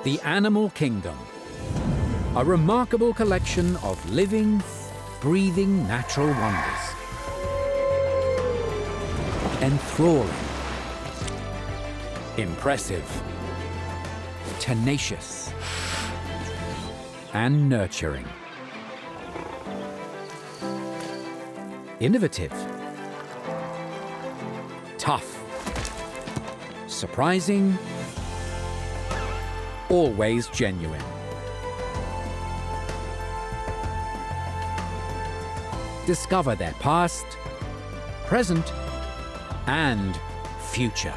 The animal kingdom. A remarkable collection of living, breathing natural wonders. Enthralling. Impressive. Tenacious. And nurturing. Innovative. Tough. Surprising. Always genuine. Discover their past, present, and future.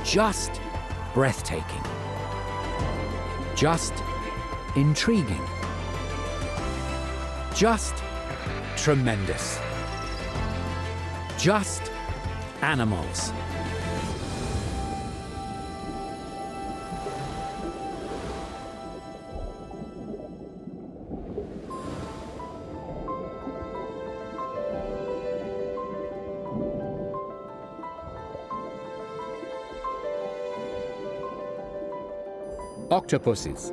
Just breathtaking. Just intriguing. Just tremendous. Just animals. Octopuses.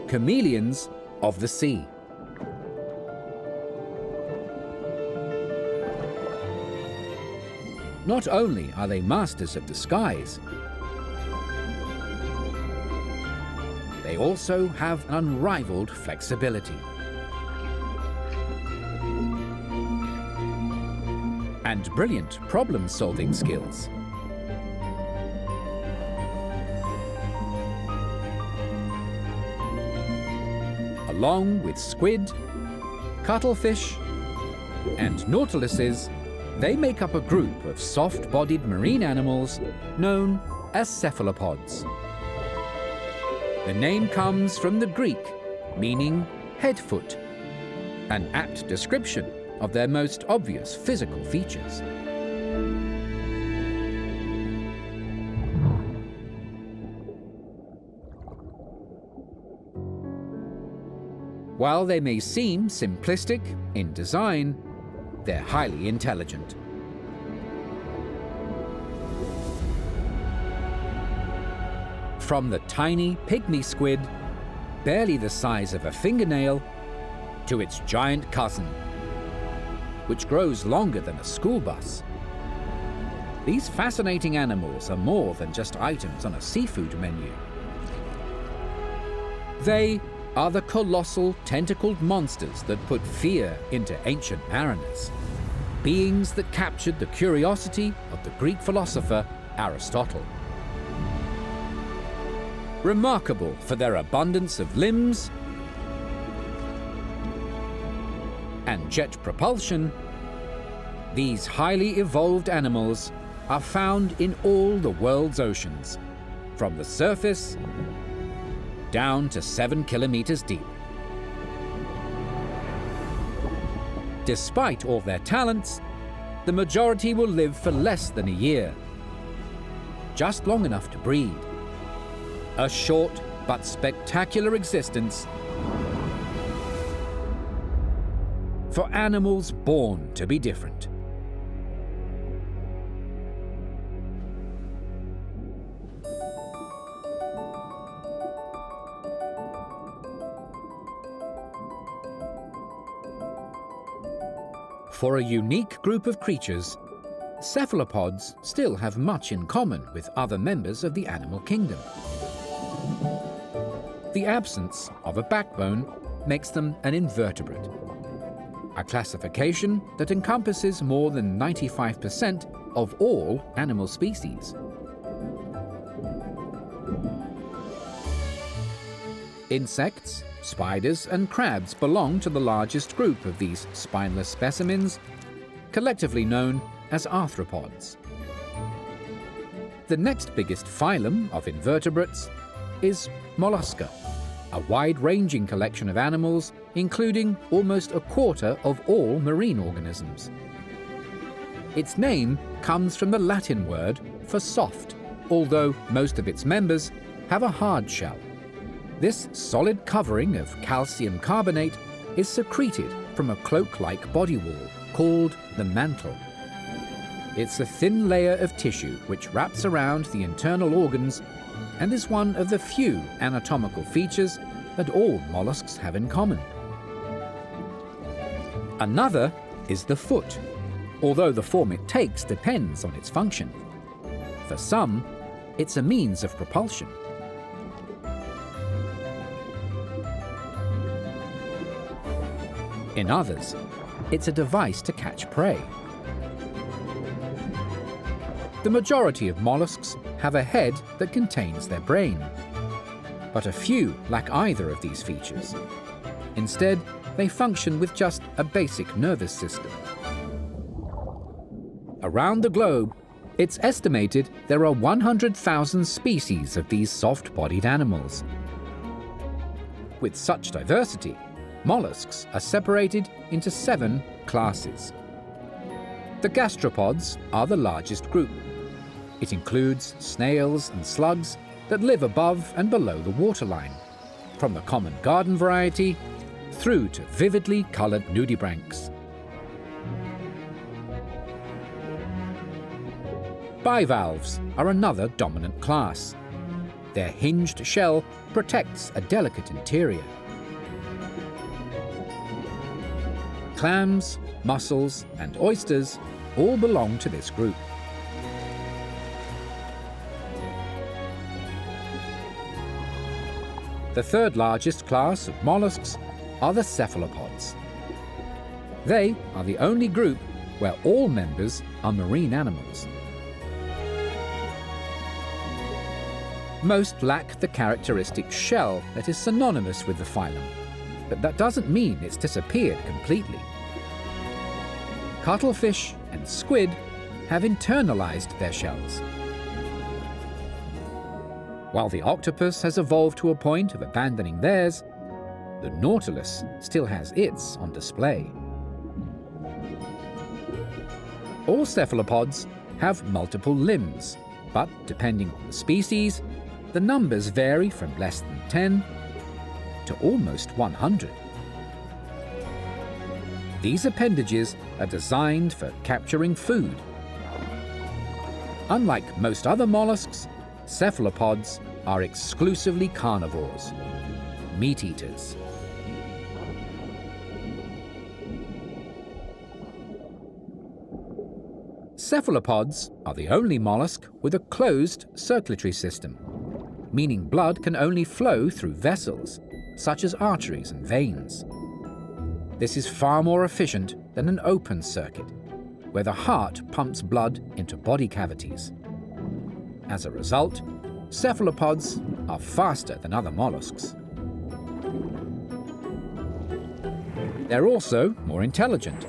Chameleons of the sea. Not only are they masters of the skies, they also have unrivaled flexibility and brilliant problem-solving skills. Along with squid, cuttlefish, and nautiluses, they make up a group of soft-bodied marine animals known as cephalopods. The name comes from the Greek, meaning head-foot, an apt description of their most obvious physical features. While they may seem simplistic in design, they're highly intelligent. From the tiny pygmy squid, barely the size of a fingernail, to its giant cousin, which grows longer than a school bus. These fascinating animals are more than just items on a seafood menu. They are the colossal tentacled monsters that put fear into ancient mariners, beings that captured the curiosity of the Greek philosopher Aristotle. Remarkable for their abundance of limbs and jet propulsion, these highly evolved animals are found in all the world's oceans, from the surface down to 7 kilometers deep. Despite all their talents, the majority will live for less than a year, just long enough to breed. A short but spectacular existence for animals born to be different. For a unique group of creatures, cephalopods still have much in common with other members of the animal kingdom. The absence of a backbone makes them an invertebrate, a classification that encompasses more than 95% of all animal species. Insects, spiders, and crabs belong to the largest group of these spineless specimens, collectively known as arthropods. The next biggest phylum of invertebrates is Mollusca, a wide-ranging collection of animals including almost a quarter of all marine organisms. Its name comes from the Latin word for soft, although most of its members have a hard shell. This solid covering of calcium carbonate is secreted from a cloak-like body wall called the mantle. It's a thin layer of tissue which wraps around the internal organs and is one of the few anatomical features that all mollusks have in common. Another is the foot, although the form it takes depends on its function. For some, it's a means of propulsion. In others, it's a device to catch prey. The majority of mollusks have a head that contains their brain, but a few lack either of these features. Instead, they function with just a basic nervous system. Around the globe, it's estimated there are 100,000 species of these soft-bodied animals. With such diversity, mollusks are separated into 7 classes. The gastropods are the largest group. It includes snails and slugs that live above and below the waterline, from the common garden variety through to vividly coloured nudibranchs. Bivalves are another dominant class. Their hinged shell protects a delicate interior. Clams, mussels, and oysters all belong to this group. The third largest class of mollusks are the cephalopods. They are the only group where all members are marine animals. Most lack the characteristic shell that is synonymous with the phylum, but that doesn't mean it's disappeared completely. Cuttlefish and squid have internalized their shells, while the octopus has evolved to a point of abandoning theirs. The nautilus still has its on display. All cephalopods have multiple limbs, but depending on the species, the numbers vary from less than 10 to almost 100. These appendages are designed for capturing food. Unlike most other mollusks, cephalopods are exclusively carnivores, meat eaters. Cephalopods are the only mollusk with a closed circulatory system, meaning blood can only flow through vessels, such as arteries and veins. This is far more efficient than an open circuit, where the heart pumps blood into body cavities. As a result, cephalopods are faster than other mollusks. They're also more intelligent.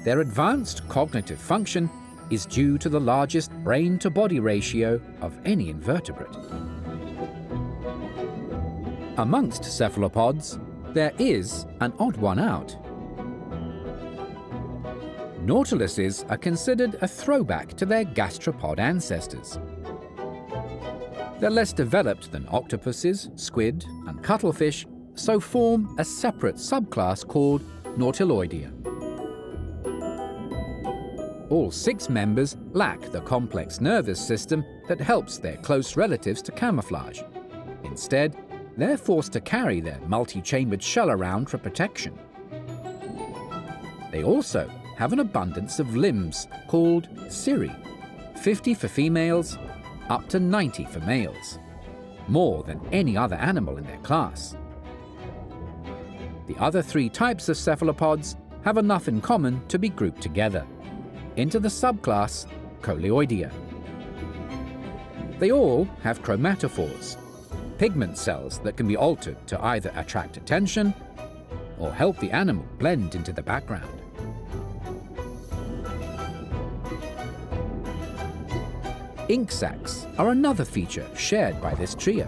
Their advanced cognitive function is due to the largest brain-to-body ratio of any invertebrate. Amongst cephalopods, there is an odd one out. Nautiluses are considered a throwback to their gastropod ancestors. They're less developed than octopuses, squid, and cuttlefish, so form a separate subclass called nautiloidea. All 6 members lack the complex nervous system that helps their close relatives to camouflage. Instead, they're forced to carry their multi-chambered shell around for protection. They also have an abundance of limbs called cirri, 50 for females, up to 90 for males, more than any other animal in their class. The other 3 types of cephalopods have enough in common to be grouped together into the subclass Coleoidea. They all have chromatophores, pigment cells that can be altered to either attract attention or help the animal blend into the background. Ink sacs are another feature shared by this trio.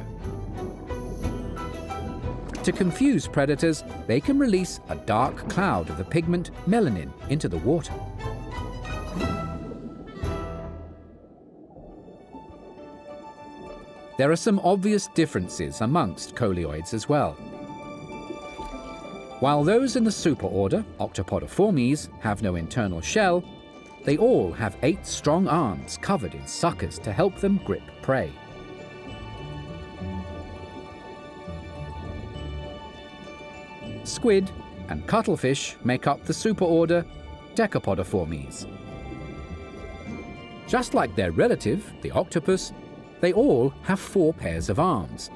To confuse predators, they can release a dark cloud of the pigment melanin into the water. There are some obvious differences amongst coleoids as well. While those in the superorder Octopodiformes have no internal shell, They all have 8 strong arms covered in suckers to help them grip prey. Squid and cuttlefish make up the superorder Decapodiformes. Just like their relative, the octopus, they all have 4 pairs of arms,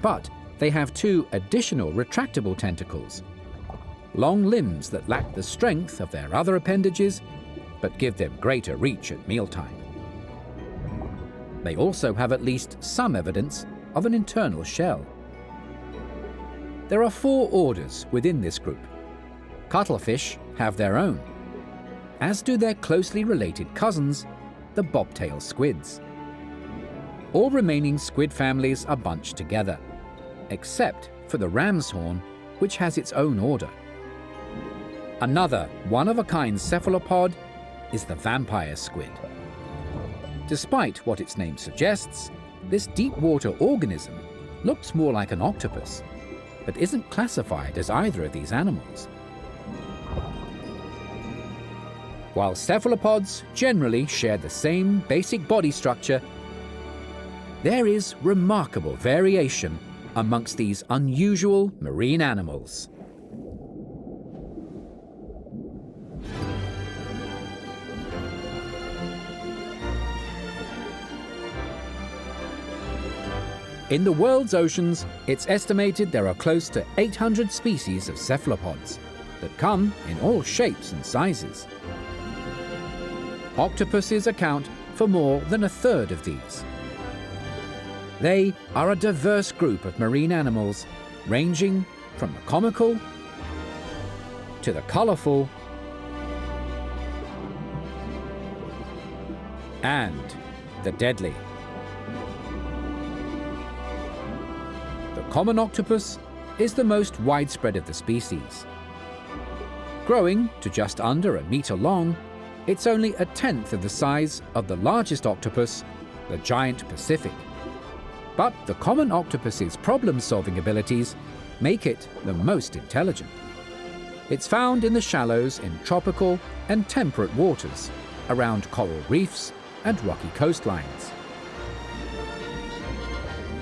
but they have 2 additional retractable tentacles, long limbs that lack the strength of their other appendages, but give them greater reach at mealtime. They also have at least some evidence of an internal shell. There are 4 orders within this group. Cuttlefish have their own, as do their closely related cousins, the bobtail squids. All remaining squid families are bunched together, except for the ram's horn, which has its own order. Another one-of-a-kind cephalopod is the vampire squid. Despite what its name suggests, this deep-water organism looks more like an octopus, but isn't classified as either of these animals. While cephalopods generally share the same basic body structure, there is remarkable variation amongst these unusual marine animals. In the world's oceans, it's estimated there are close to 800 species of cephalopods that come in all shapes and sizes. Octopuses account for more than 1/3 of these. They are a diverse group of marine animals, ranging from the comical to the colourful and the deadly. The common octopus is the most widespread of the species. Growing to just under 1 metre long, it's only 1/10 of the size of the largest octopus, the giant Pacific. But the common octopus's problem-solving abilities make it the most intelligent. It's found in the shallows in tropical and temperate waters, around coral reefs and rocky coastlines.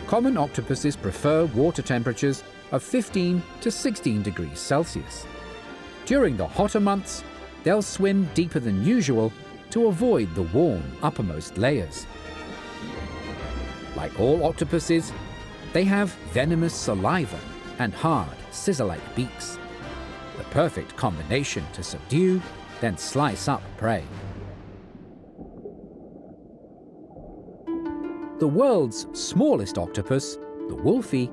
Common octopuses prefer water temperatures of 15 to 16 degrees Celsius. During the hotter months, they'll swim deeper than usual to avoid the warm uppermost layers. Like all octopuses, they have venomous saliva and hard, scissor-like beaks, the perfect combination to subdue, then slice up prey. The world's smallest octopus, the wolfie,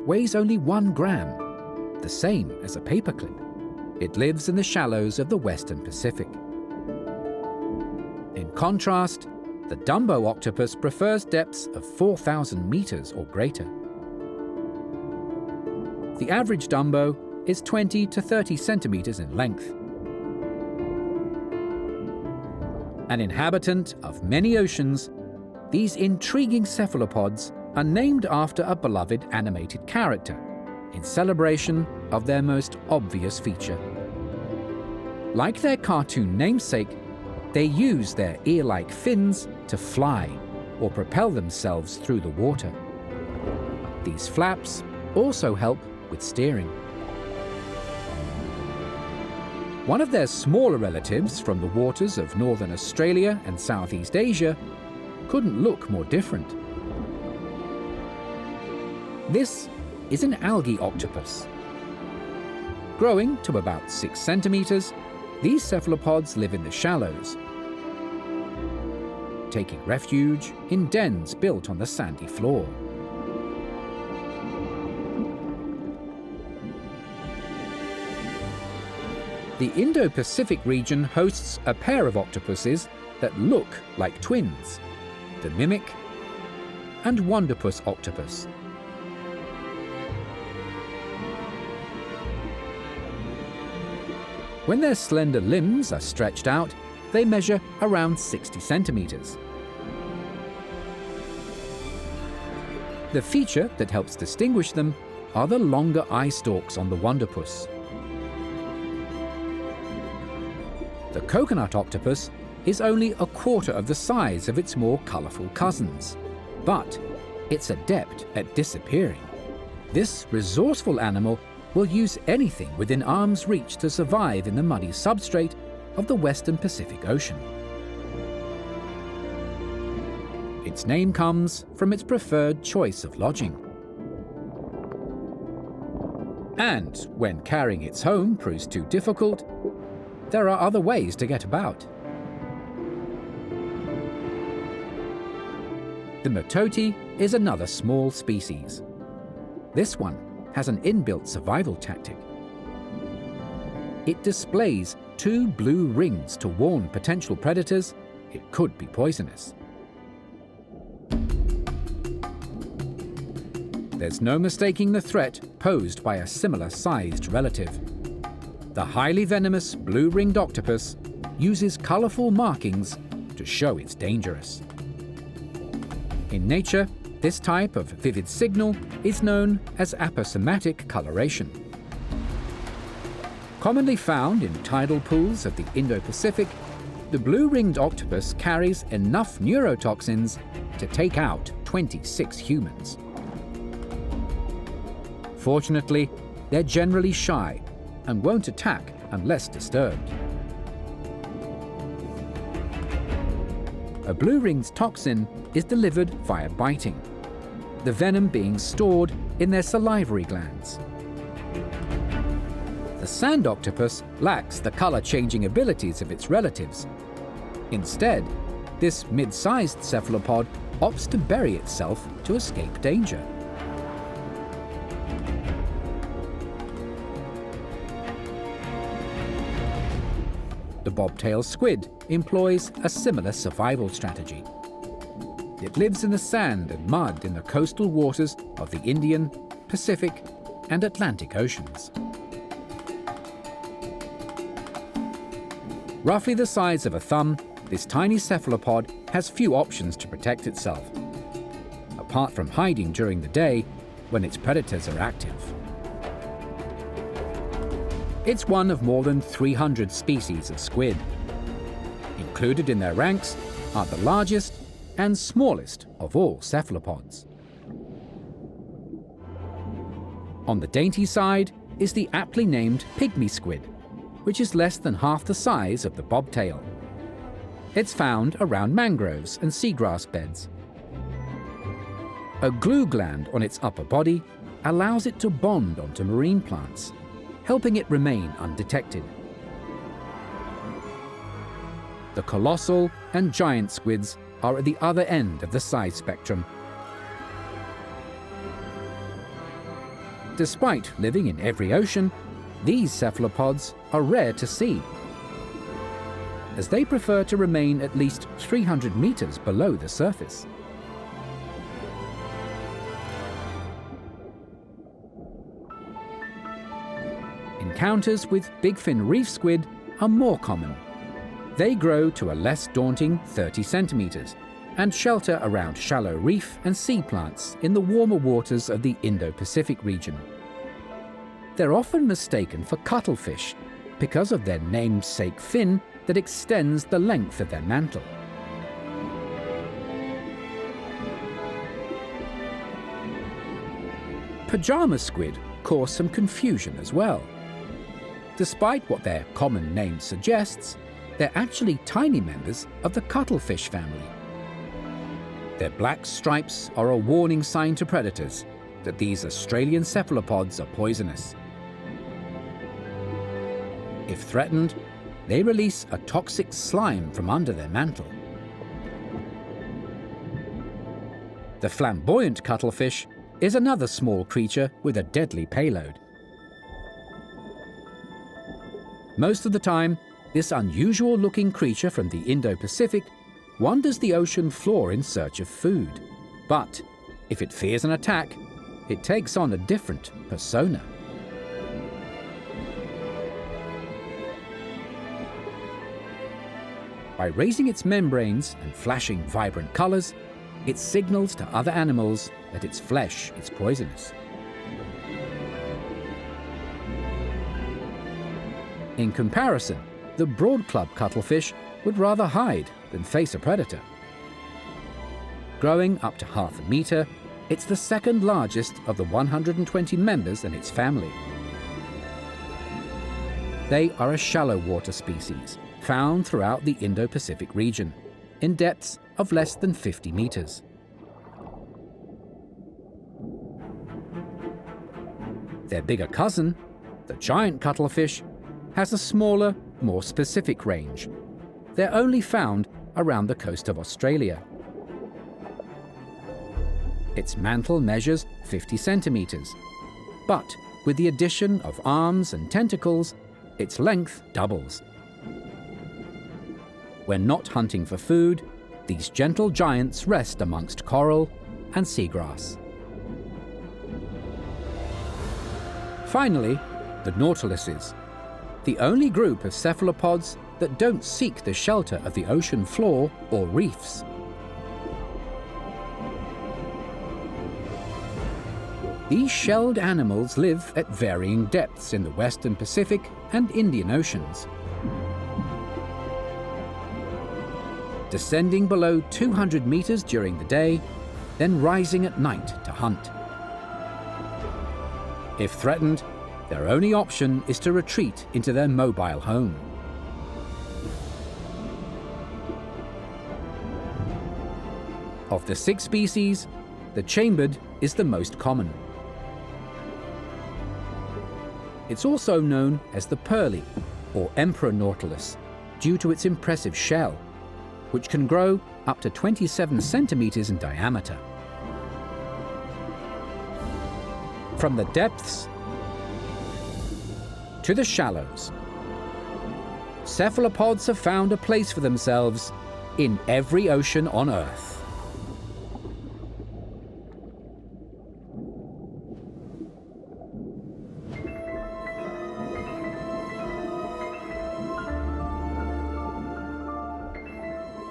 weighs only 1 gram, the same as a paperclip. It lives in the shallows of the Western Pacific. In contrast, the Dumbo octopus prefers depths of 4,000 meters or greater. The average Dumbo is 20 to 30 centimeters in length. An inhabitant of many oceans, these intriguing cephalopods are named after a beloved animated character, in celebration of their most obvious feature. Like their cartoon namesake, they use their ear-like fins to fly or propel themselves through the water. These flaps also help with steering. One of their smaller relatives from the waters of northern Australia and Southeast Asia couldn't look more different. This is an algae octopus. Growing to about 6 centimeters, these cephalopods live in the shallows, taking refuge in dens built on the sandy floor. The Indo-Pacific region hosts a pair of octopuses that look like twins, the mimic and wonderpus octopus. When their slender limbs are stretched out, they measure around 60 centimeters. The feature that helps distinguish them are the longer eye stalks on the wonderpus. The coconut octopus is only a quarter of the size of its more colourful cousins, but it's adept at disappearing. This resourceful animal will use anything within arm's reach to survive in the muddy substrate of the western Pacific Ocean. Its name comes from its preferred choice of lodging. And when carrying its home proves too difficult, there are other ways to get about. The Mototi is another small species. This one has an inbuilt survival tactic. It displays 2 blue rings to warn potential predators it could be poisonous. There's no mistaking the threat posed by a similar-sized relative. The highly venomous blue-ringed octopus uses colourful markings to show it's dangerous. In nature, this type of vivid signal is known as aposematic coloration. Commonly found in tidal pools of the Indo-Pacific, the blue-ringed octopus carries enough neurotoxins to take out 26 humans. Fortunately, they're generally shy and won't attack unless disturbed. A blue-ring's toxin is delivered via biting, the venom being stored in their salivary glands. The sand octopus lacks the color-changing abilities of its relatives. Instead, this mid-sized cephalopod opts to bury itself to escape danger. The bobtail squid employs a similar survival strategy. It lives in the sand and mud in the coastal waters of the Indian, Pacific, and Atlantic Oceans. Roughly the size of a thumb, this tiny cephalopod has few options to protect itself, apart from hiding during the day when its predators are active. It's one of more than 300 species of squid. Included in their ranks are the largest and smallest of all cephalopods. On the dainty side is the aptly named pygmy squid, which is less than half the size of the bobtail. It's found around mangroves and seagrass beds. A glue gland on its upper body allows it to bond onto marine plants, helping it remain undetected. The colossal and giant squids are at the other end of the size spectrum. Despite living in every ocean, these cephalopods are rare to see, as they prefer to remain at least 300 meters below the surface. Encounters with bigfin reef squid are more common. They grow to a less daunting 30 centimeters and shelter around shallow reef and sea plants in the warmer waters of the Indo-Pacific region. They're often mistaken for cuttlefish because of their namesake fin that extends the length of their mantle. Pajama squid cause some confusion as well. Despite what their common name suggests, they're actually tiny members of the cuttlefish family. Their black stripes are a warning sign to predators that these Australian cephalopods are poisonous. If threatened, they release a toxic slime from under their mantle. The flamboyant cuttlefish is another small creature with a deadly payload. Most of the time, this unusual-looking creature from the Indo-Pacific wanders the ocean floor in search of food. But if it fears an attack, it takes on a different persona. By raising its membranes and flashing vibrant colors, it signals to other animals that its flesh is poisonous. In comparison, the broadclub cuttlefish would rather hide than face a predator. Growing up to half a meter, it's the second largest of the 120 members in its family. They are a shallow water species, found throughout the Indo-Pacific region, in depths of less than 50 meters. Their bigger cousin, the giant cuttlefish, has a smaller, more specific range. They're only found around the coast of Australia. Its mantle measures 50 centimeters, but with the addition of arms and tentacles, its length doubles. When not hunting for food, these gentle giants rest amongst coral and seagrass. Finally, the nautiluses, the only group of cephalopods that don't seek the shelter of the ocean floor or reefs. These shelled animals live at varying depths in the Western Pacific and Indian Oceans, descending below 200 meters during the day, then rising at night to hunt. If threatened, their only option is to retreat into their mobile home. Of the 6 species, the chambered is the most common. It's also known as the pearly, or emperor nautilus, due to its impressive shell, which can grow up to 27 centimeters in diameter. From the depths to the shallows, cephalopods have found a place for themselves in every ocean on Earth.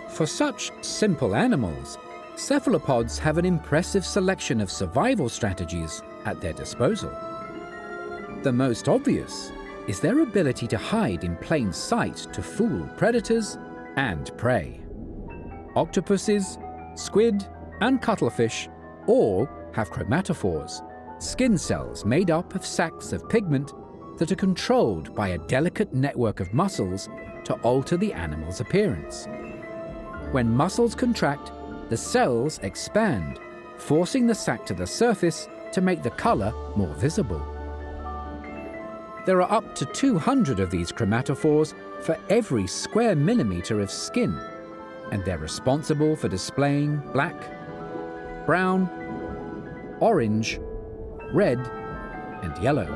For such simple animals, cephalopods have an impressive selection of survival strategies at their disposal. The most obvious is their ability to hide in plain sight to fool predators and prey. Octopuses, squid, and cuttlefish all have chromatophores, skin cells made up of sacs of pigment that are controlled by a delicate network of muscles to alter the animal's appearance. When muscles contract, the cells expand, forcing the sac to the surface to make the color more visible. There are up to 200 of these chromatophores for every square millimeter of skin, and they're responsible for displaying black, brown, orange, red, and yellow.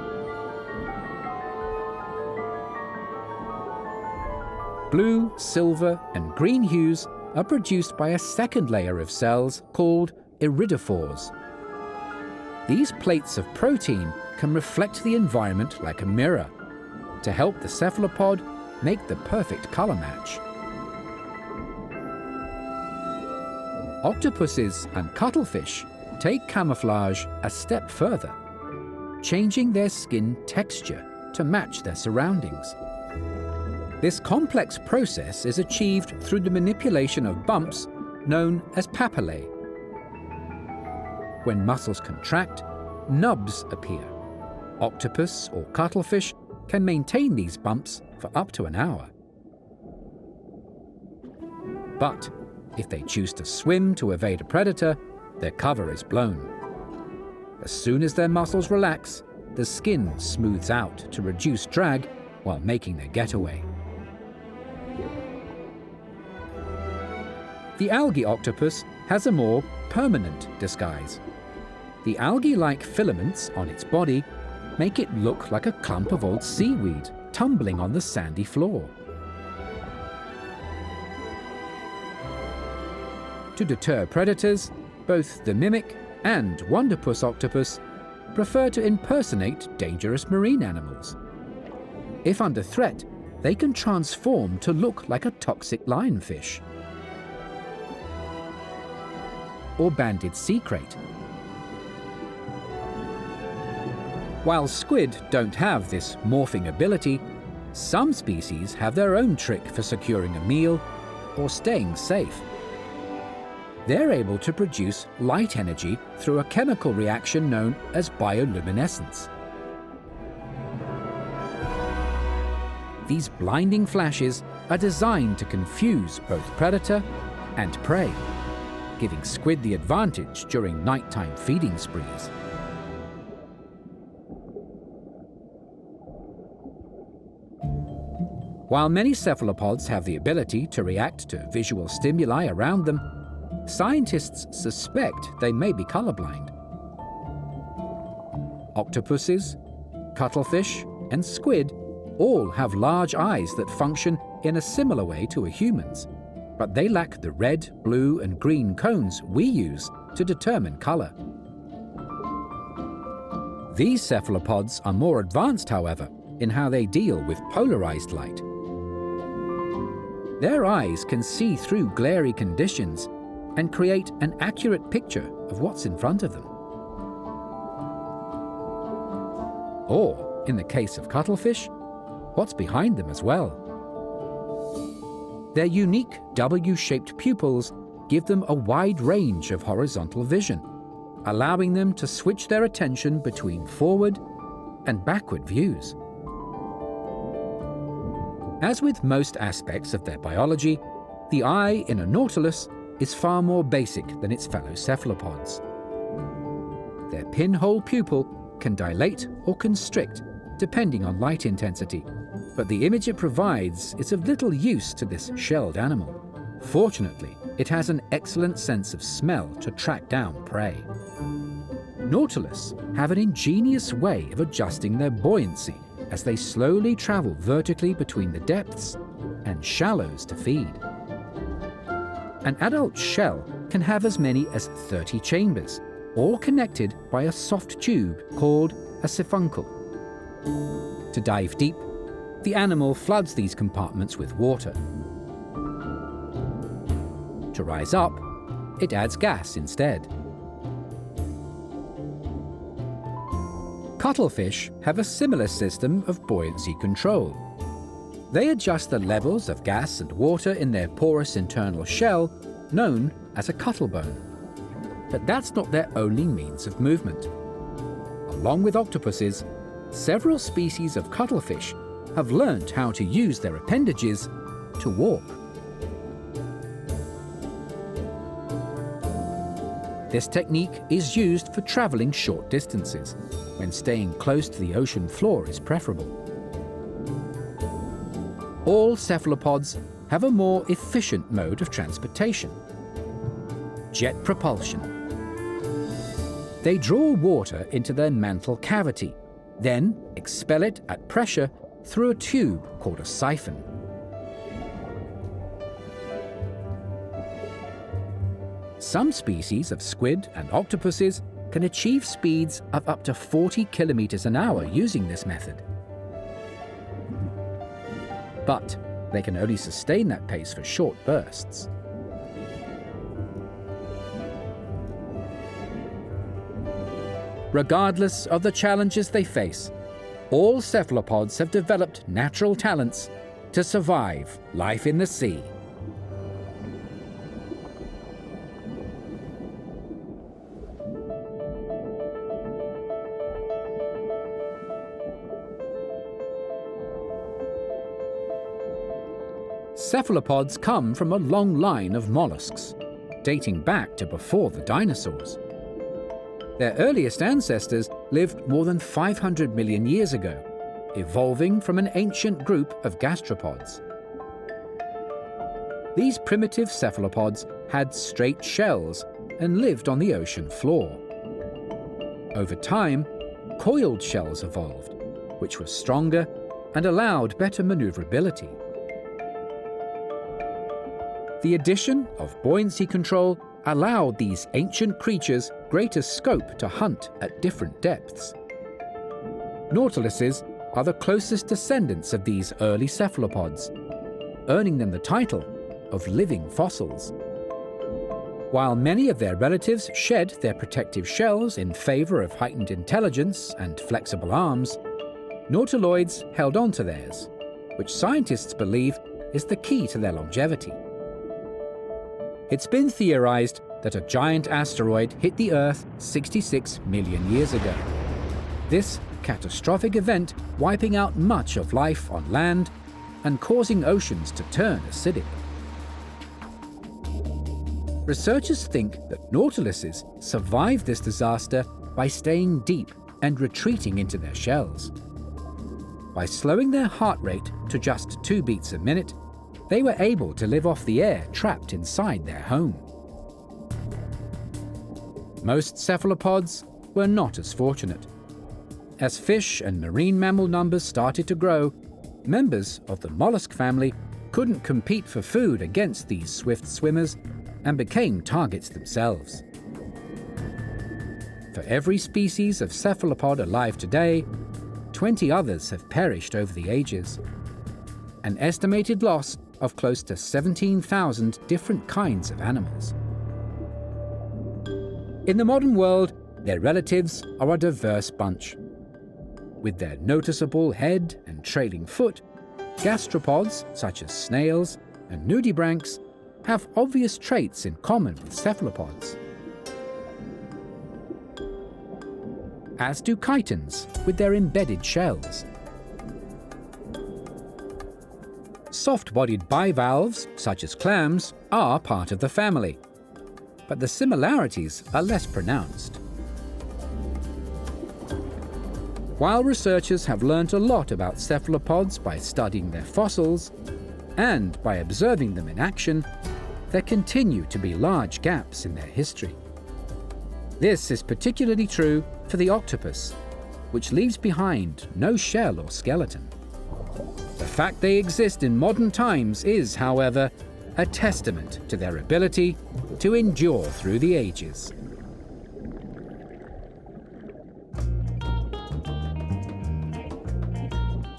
Blue, silver, and green hues are produced by a second layer of cells called iridophores. These plates of protein can reflect the environment like a mirror to help the cephalopod make the perfect color match. Octopuses and cuttlefish take camouflage a step further, changing their skin texture to match their surroundings. This complex process is achieved through the manipulation of bumps known as papillae. When muscles contract, nubs appear. Octopus or cuttlefish can maintain these bumps for up to an hour. But if they choose to swim to evade a predator, their cover is blown. As soon as their muscles relax, the skin smooths out to reduce drag while making their getaway. The algae octopus has a more permanent disguise. The algae-like filaments on its body make it look like a clump of old seaweed tumbling on the sandy floor. To deter predators, both the mimic and wonderpuss octopus prefer to impersonate dangerous marine animals. If under threat, they can transform to look like a toxic lionfish or banded sea crate. While squid don't have this morphing ability, Some species have their own trick for securing a meal or staying safe. They're able to produce light energy through a chemical reaction known as bioluminescence. These blinding flashes are designed to confuse both predator and prey, giving squid the advantage during nighttime feeding sprees. While many cephalopods have the ability to react to visual stimuli around them, scientists suspect they may be colorblind. Octopuses, cuttlefish, and squid all have large eyes that function in a similar way to a human's, but they lack the red, blue, and green cones we use to determine color. These cephalopods are more advanced, however, in how they deal with polarized light. Their eyes can see through glary conditions and create an accurate picture of what's in front of them. Or, in the case of cuttlefish, what's behind them as well. Their unique W-shaped pupils give them a wide range of horizontal vision, allowing them to switch their attention between forward and backward views. As with most aspects of their biology, the eye in a nautilus is far more basic than its fellow cephalopods. Their pinhole pupil can dilate or constrict depending on light intensity, but the image it provides is of little use to this shelled animal. Fortunately, it has an excellent sense of smell to track down prey. Nautilus have an ingenious way of adjusting their buoyancy as they slowly travel vertically between the depths and shallows to feed. An adult shell can have as many as 30 chambers, all connected by a soft tube called a siphuncle. To dive deep, the animal floods these compartments with water. To rise up, it adds gas instead. Cuttlefish have a similar system of buoyancy control. They adjust the levels of gas and water in their porous internal shell, known as a cuttlebone. But that's not their only means of movement. Along with octopuses, several species of cuttlefish have learned how to use their appendages to warp. This technique is used for traveling short distances, when staying close to the ocean floor is preferable. All cephalopods have a more efficient mode of transportation: jet propulsion. They draw water into their mantle cavity, then expel it at pressure through a tube called a siphon. Some species of squid and octopuses can achieve speeds of up to 40 kilometers an hour using this method. But they can only sustain that pace for short bursts. Regardless of the challenges they face, all cephalopods have developed natural talents to survive life in the sea. Cephalopods come from a long line of mollusks, dating back to before the dinosaurs. Their earliest ancestors lived more than 500 million years ago, evolving from an ancient group of gastropods. These primitive cephalopods had straight shells and lived on the ocean floor. Over time, coiled shells evolved, which were stronger and allowed better maneuverability. The addition of buoyancy control allowed these ancient creatures greater scope to hunt at different depths. Nautiluses are the closest descendants of these early cephalopods, earning them the title of living fossils. While many of their relatives shed their protective shells in favor of heightened intelligence and flexible arms, nautiloids held on to theirs, which scientists believe is the key to their longevity. It's been theorized that a giant asteroid hit the Earth 66 million years ago. This catastrophic event wiping out much of life on land and causing oceans to turn acidic. Researchers think that nautiluses survived this disaster by staying deep and retreating into their shells. By slowing their heart rate to just 2 beats a minute, they were able to live off the air trapped inside their home. Most cephalopods were not as fortunate. As fish and marine mammal numbers started to grow, members of the mollusk family couldn't compete for food against these swift swimmers and became targets themselves. For every species of cephalopod alive today, 20 others have perished over the ages. An estimated loss of close to 17,000 different kinds of animals. In the modern world, their relatives are a diverse bunch. With their noticeable head and trailing foot, gastropods such as snails and nudibranchs have obvious traits in common with cephalopods. As do chitons with their embedded shells. Soft-bodied bivalves, such as clams, are part of the family, but the similarities are less pronounced. While researchers have learned a lot about cephalopods by studying their fossils and by observing them in action, there continue to be large gaps in their history. This is particularly true for the octopus, which leaves behind no shell or skeleton. The fact they exist in modern times is, however, a testament to their ability to endure through the ages.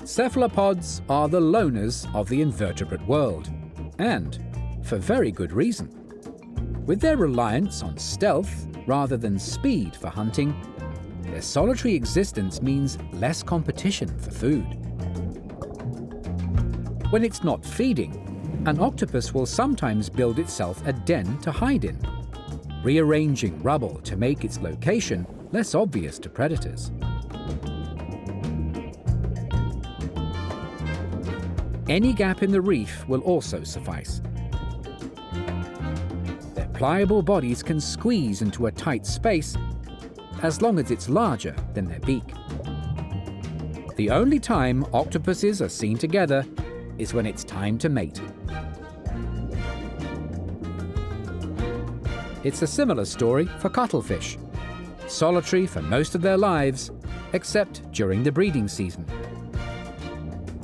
Cephalopods are the loners of the invertebrate world, and for very good reason. With their reliance on stealth rather than speed for hunting, their solitary existence means less competition for food. When it's not feeding, an octopus will sometimes build itself a den to hide in, rearranging rubble to make its location less obvious to predators. Any gap in the reef will also suffice. Their pliable bodies can squeeze into a tight space as long as it's larger than their beak. The only time octopuses are seen together is when it's time to mate. It's a similar story for cuttlefish, solitary for most of their lives, except during the breeding season.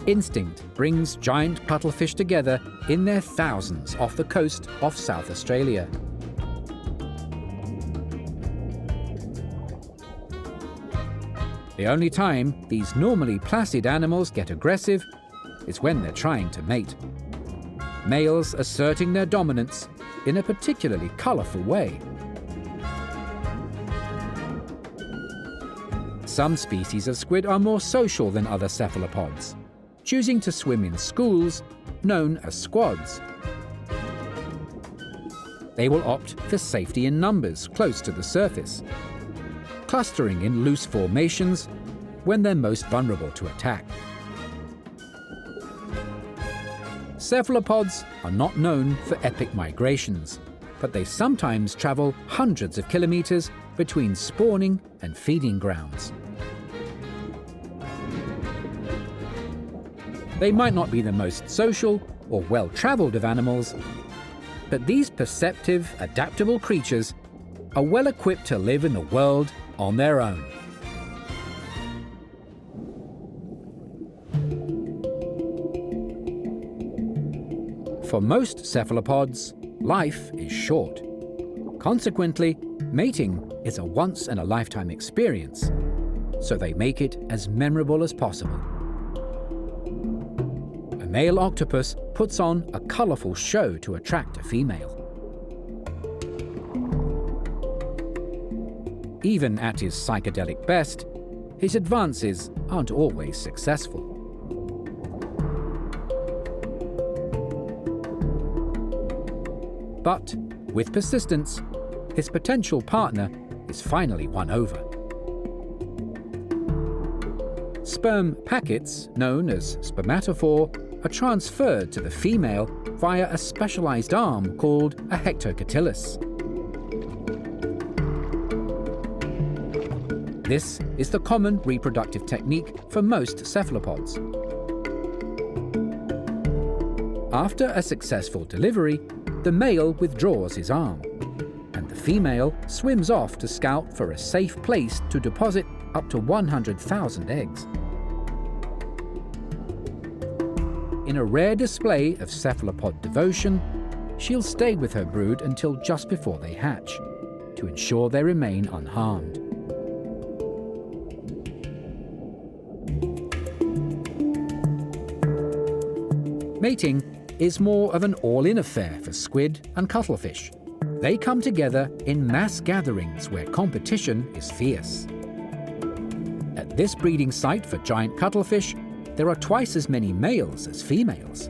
Instinct brings giant cuttlefish together in their thousands off the coast of South Australia. The only time these normally placid animals get aggressive is when they're trying to mate. Males asserting their dominance in a particularly colourful way. Some species of squid are more social than other cephalopods, choosing to swim in schools known as squads. They will opt for safety in numbers close to the surface, clustering in loose formations when they're most vulnerable to attack. Cephalopods are not known for epic migrations, but they sometimes travel hundreds of kilometers between spawning and feeding grounds. They might not be the most social or well-traveled of animals, but these perceptive, adaptable creatures are well equipped to live in the world on their own. For most cephalopods, life is short. Consequently, mating is a once-in-a-lifetime experience, so they make it as memorable as possible. A male octopus puts on a colourful show to attract a female. Even at his psychedelic best, his advances aren't always successful. But with persistence, his potential partner is finally won over. Sperm packets, known as spermatophore, are transferred to the female via a specialized arm called a hectocotylus. This is the common reproductive technique for most cephalopods. After a successful delivery, the male withdraws his arm, and the female swims off to scout for a safe place to deposit up to 100,000 eggs. In a rare display of cephalopod devotion, she'll stay with her brood until just before they hatch, to ensure they remain unharmed. Mating is more of an all-in affair for squid and cuttlefish. They come together in mass gatherings where competition is fierce. At this breeding site for giant cuttlefish, there are twice as many males as females,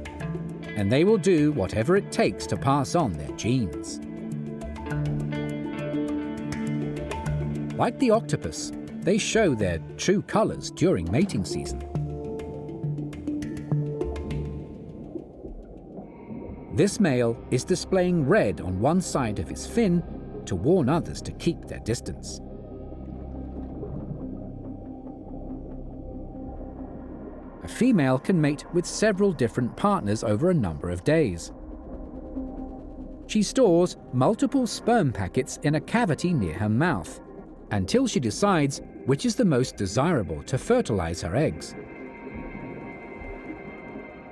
and they will do whatever it takes to pass on their genes. Like the octopus, they show their true colors during mating season. This male is displaying red on one side of his fin to warn others to keep their distance. A female can mate with several different partners over a number of days. She stores multiple sperm packets in a cavity near her mouth until she decides which is the most desirable to fertilize her eggs.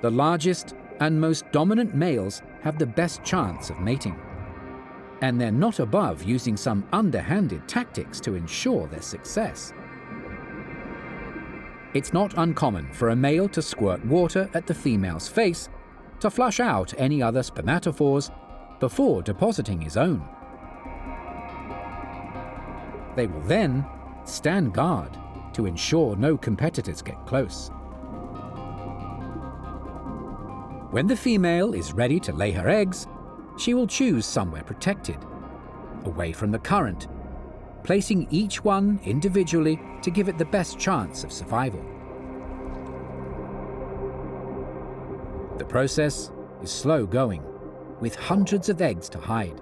The largest and most dominant males have the best chance of mating, and they're not above using some underhanded tactics to ensure their success. It's not uncommon for a male to squirt water at the female's face to flush out any other spermatophores before depositing his own. They will then stand guard to ensure no competitors get close. When the female is ready to lay her eggs, she will choose somewhere protected, away from the current, placing each one individually to give it the best chance of survival. The process is slow going, with hundreds of eggs to hide.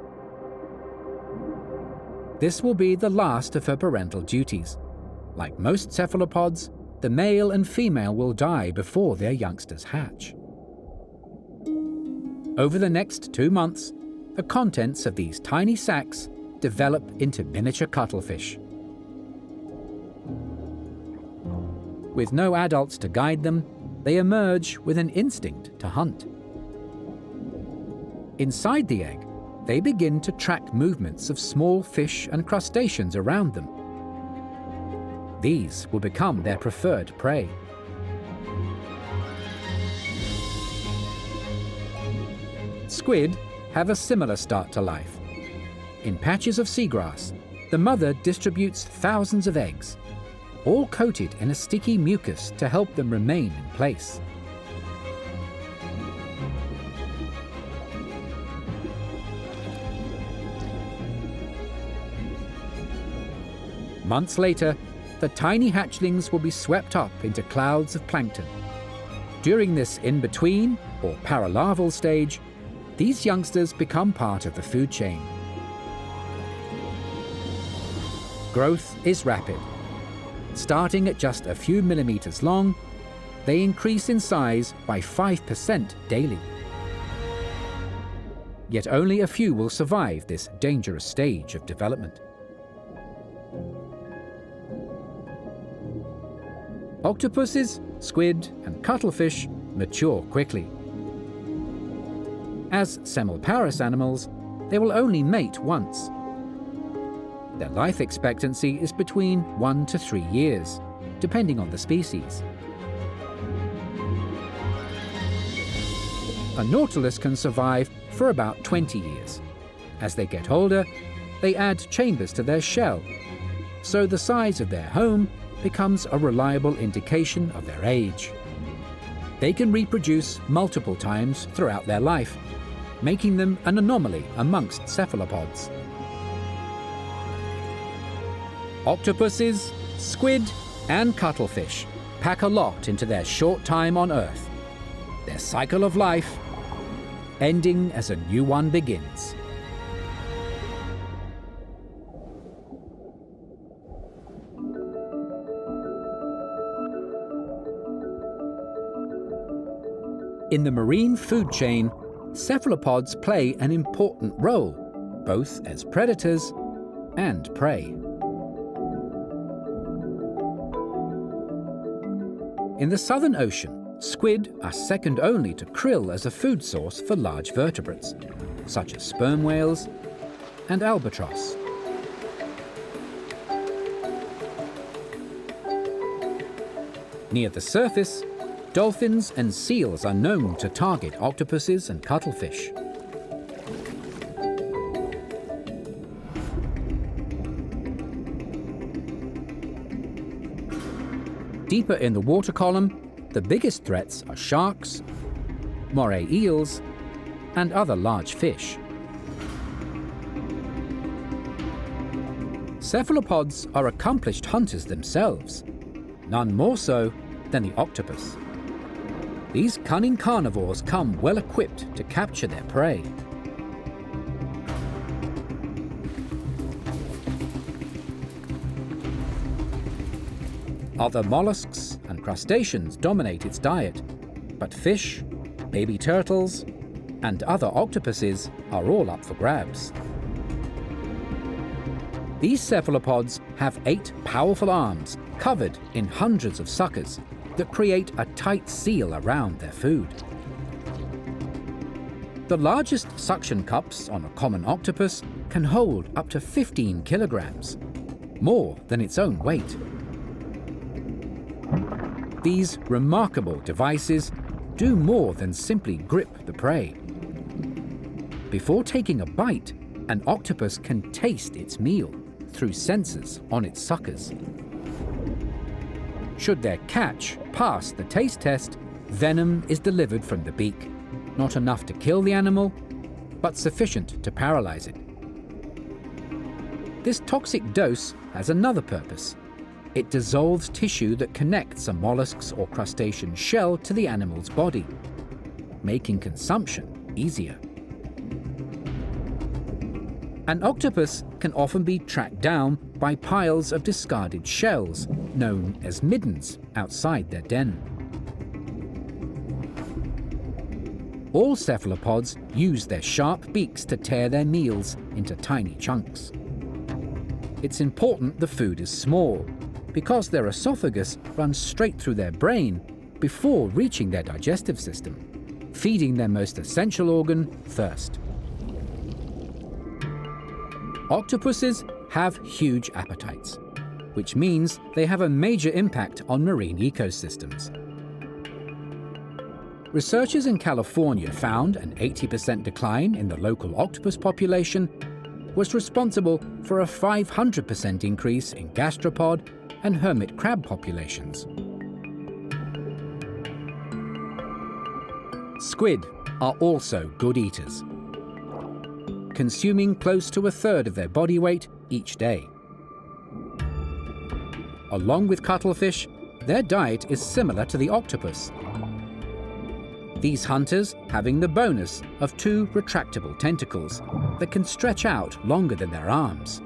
This will be the last of her parental duties. Like most cephalopods, the male and female will die before their youngsters hatch. Over the next 2 months, the contents of these tiny sacs develop into miniature cuttlefish. With no adults to guide them, they emerge with an instinct to hunt. Inside the egg, they begin to track movements of small fish and crustaceans around them. These will become their preferred prey. Squid have a similar start to life. In patches of seagrass, the mother distributes thousands of eggs, all coated in a sticky mucus to help them remain in place. Months later, the tiny hatchlings will be swept up into clouds of plankton. During this in-between, or paralarval stage, these youngsters become part of the food chain. Growth is rapid. Starting at just a few millimeters long, they increase in size by 5% daily. Yet only a few will survive this dangerous stage of development. Octopuses, squid, and cuttlefish mature quickly. As semiparous animals, they will only mate once. Their life expectancy is between 1 to 3 years, depending on the species. A nautilus can survive for about 20 years. As they get older, they add chambers to their shell, so the size of their home becomes a reliable indication of their age. They can reproduce multiple times throughout their life, making them an anomaly amongst cephalopods. Octopuses, squid, and cuttlefish pack a lot into their short time on Earth. Their cycle of life ending as a new one begins. In the marine food chain, cephalopods play an important role, both as predators and prey. In the Southern Ocean, squid are second only to krill as a food source for large vertebrates, such as sperm whales and albatross. Near the surface, dolphins and seals are known to target octopuses and cuttlefish. Deeper in the water column, the biggest threats are sharks, moray eels, and other large fish. Cephalopods are accomplished hunters themselves, none more so than the octopus. These cunning carnivores come well equipped to capture their prey. Other mollusks and crustaceans dominate its diet, but fish, baby turtles, and other octopuses are all up for grabs. These cephalopods have 8 powerful arms covered in hundreds of suckers that create a tight seal around their food. The largest suction cups on a common octopus can hold up to 15 kilograms, more than its own weight. These remarkable devices do more than simply grip the prey. Before taking a bite, an octopus can taste its meal through sensors on its suckers. Should their catch pass the taste test, venom is delivered from the beak, not enough to kill the animal, but sufficient to paralyze it. This toxic dose has another purpose. It dissolves tissue that connects a mollusk's or crustacean shell to the animal's body, making consumption easier. An octopus can often be tracked down by piles of discarded shells, known as middens, outside their den. All cephalopods use their sharp beaks to tear their meals into tiny chunks. It's important the food is small, because their esophagus runs straight through their brain before reaching their digestive system, feeding their most essential organ first. Octopuses have huge appetites, which means they have a major impact on marine ecosystems. Researchers in California found an 80% decline in the local octopus population was responsible for a 500% increase in gastropod and hermit crab populations. Squid are also good eaters, consuming close to 1/3 of their body weight each day. Along with cuttlefish, their diet is similar to the octopus. These hunters having the bonus of 2 retractable tentacles that can stretch out longer than their arms.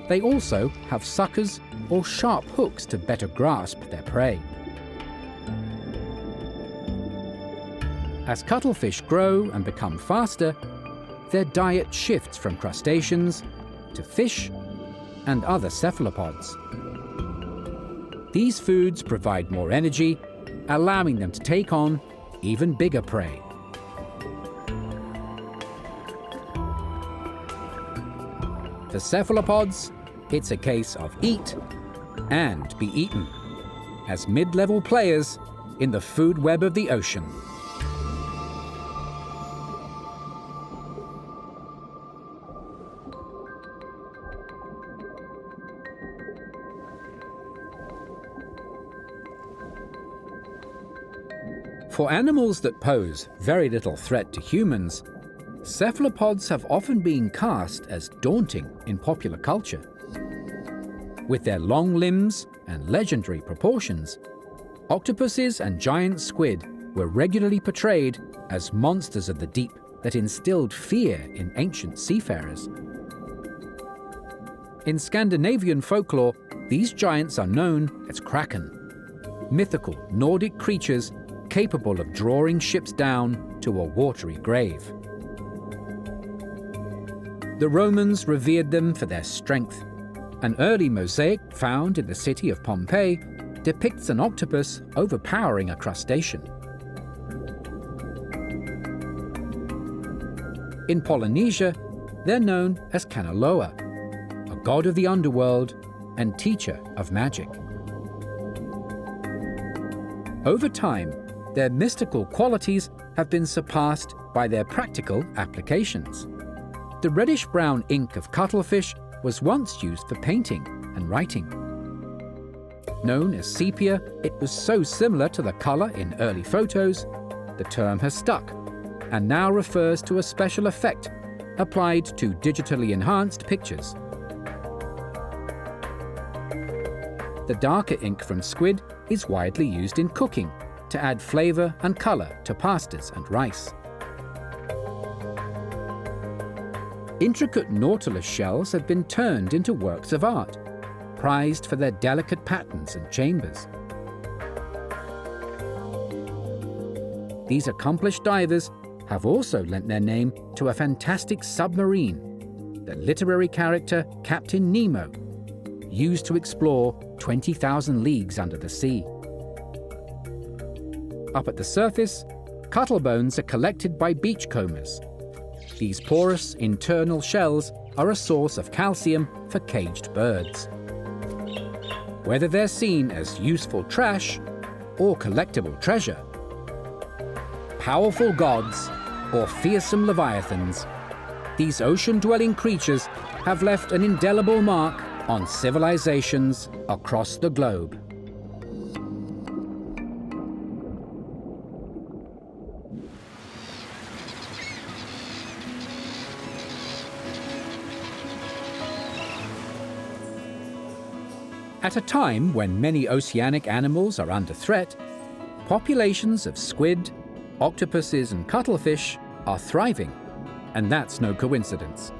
They also have suckers or sharp hooks to better grasp their prey. As cuttlefish grow and become faster, their diet shifts from crustaceans to fish and other cephalopods. These foods provide more energy, allowing them to take on even bigger prey. For cephalopods, it's a case of eat and be eaten, as mid-level players in the food web of the ocean. For animals that pose very little threat to humans, cephalopods have often been cast as daunting in popular culture. With their long limbs and legendary proportions, octopuses and giant squid were regularly portrayed as monsters of the deep that instilled fear in ancient seafarers. In Scandinavian folklore, these giants are known as kraken, mythical Nordic creatures capable of drawing ships down to a watery grave. The Romans revered them for their strength. An early mosaic found in the city of Pompeii depicts an octopus overpowering a crustacean. In Polynesia, they're known as Kanaloa, a god of the underworld and teacher of magic. Over time, their mystical qualities have been surpassed by their practical applications. The reddish-brown ink of cuttlefish was once used for painting and writing. Known as sepia, it was so similar to the color in early photos, the term has stuck and now refers to a special effect applied to digitally enhanced pictures. The darker ink from squid is widely used in cooking to add flavor and color to pastas and rice. Intricate nautilus shells have been turned into works of art, prized for their delicate patterns and chambers. These accomplished divers have also lent their name to a fantastic submarine, the literary character Captain Nemo, used to explore 20,000 leagues under the sea. Up at the surface, cuttlebones are collected by beachcombers. These porous internal shells are a source of calcium for caged birds. Whether they're seen as useful trash or collectible treasure, powerful gods or fearsome leviathans, these ocean-dwelling creatures have left an indelible mark on civilizations across the globe. At a time when many oceanic animals are under threat, populations of squid, octopuses and cuttlefish are thriving, and that's no coincidence.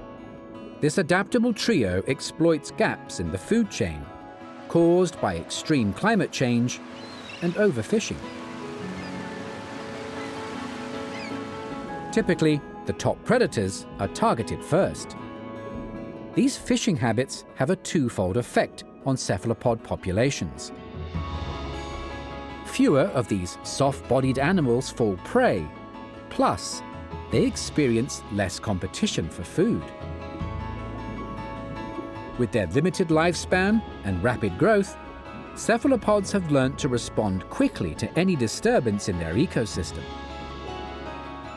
This adaptable trio exploits gaps in the food chain caused by extreme climate change and overfishing. Typically, the top predators are targeted first. These fishing habits have a twofold effect on cephalopod populations. Fewer of these soft-bodied animals fall prey, plus they experience less competition for food. With their limited lifespan and rapid growth, cephalopods have learnt to respond quickly to any disturbance in their ecosystem.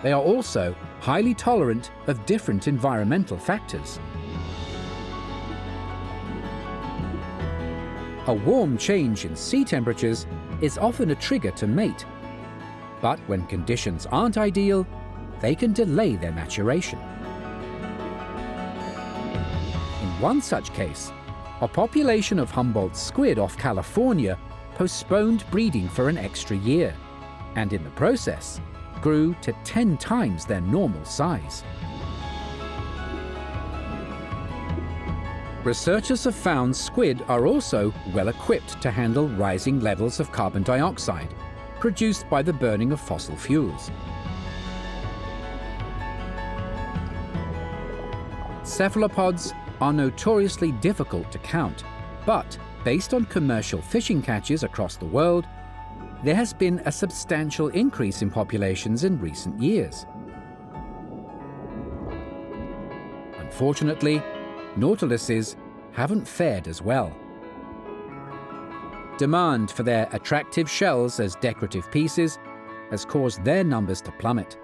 They are also highly tolerant of different environmental factors. A warm change in sea temperatures is often a trigger to mate, but when conditions aren't ideal, they can delay their maturation. In one such case, a population of Humboldt squid off California postponed breeding for an extra year, and in the process, grew to 10 times their normal size. Researchers have found squid are also well equipped to handle rising levels of carbon dioxide produced by the burning of fossil fuels. Cephalopods are notoriously difficult to count, but based on commercial fishing catches across the world, there has been a substantial increase in populations in recent years. Unfortunately, nautiluses haven't fared as well. Demand for their attractive shells as decorative pieces has caused their numbers to plummet.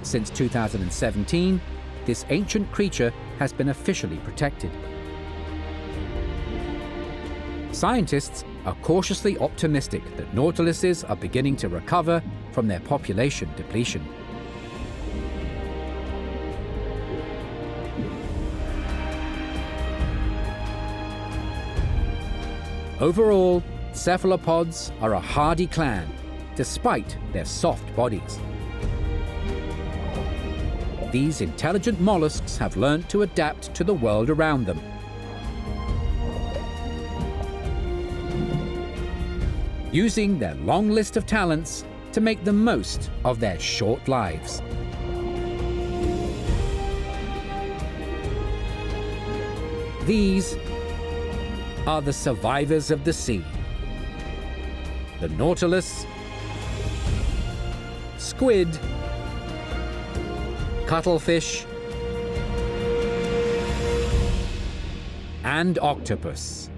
Since 2017, this ancient creature has been officially protected. Scientists are cautiously optimistic that nautiluses are beginning to recover from their population depletion. Overall, cephalopods are a hardy clan, despite their soft bodies. These intelligent mollusks have learned to adapt to the world around them. Using their long list of talents to make the most of their short lives. These are the survivors of the sea. The nautilus, squid, cuttlefish, and octopus.